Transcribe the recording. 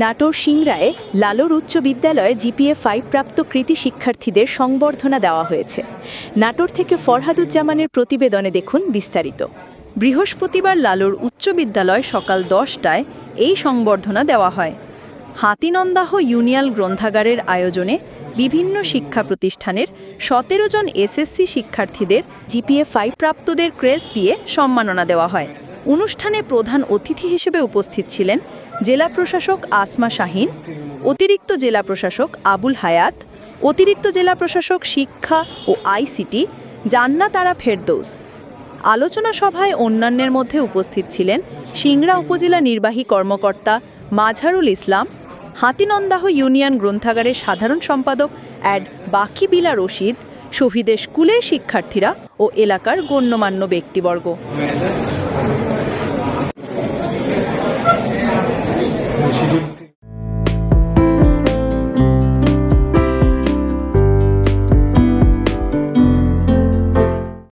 নাটোর সিংড়ায় লালর উচ্চ বিদ্যালয়ে জিপিএ 5 প্রাপ্ত কৃতি শিক্ষার্থীদের সংবর্ধনা দেওয়া হয়েছে। নাটোর থেকে ফরহাদুজ্জামানের প্রতিবেদনে দেখুন বিস্তারিত। বৃহস্পতিবার লালুর উচ্চ বিদ্যালয় সকাল 10টায় এই সংবর্ধনা দেওয়া হয়। হাতিনন্দাহ ইউনিয়ন গ্রন্থাগারের আয়োজনে বিভিন্ন শিক্ষা প্রতিষ্ঠানের 17 জন এসএসসি শিক্ষার্থীদের জিপিএ 5 প্রাপ্তদের ক্রেস্ট দিয়ে সম্মাননা দেওয়া হয়। অনুষ্ঠানে প্রধান অতিথি হিসেবে উপস্থিত ছিলেন জেলা প্রশাসক আসমা শাহিন, অতিরিক্ত জেলা প্রশাসক আবুল হায়াত, অতিরিক্ত জেলা প্রশাসক শিক্ষা ও আইসিটি জান্নাত আরা ফেরদৌস। আলোচনা সভায় অন্যান্যের মধ্যে উপস্থিত ছিলেন সিংড়া উপজেলা নির্বাহী কর্মকর্তা মাঝারুল ইসলাম, হাতিনন্দাহ ইউনিয়ন গ্রন্থাগারের সাধারণ সম্পাদক অ্যাড বাকিবিলা রশিদ, শহীদের স্কুলের শিক্ষার্থীরা ও এলাকার গণ্যমান্য ব্যক্তিবর্গ।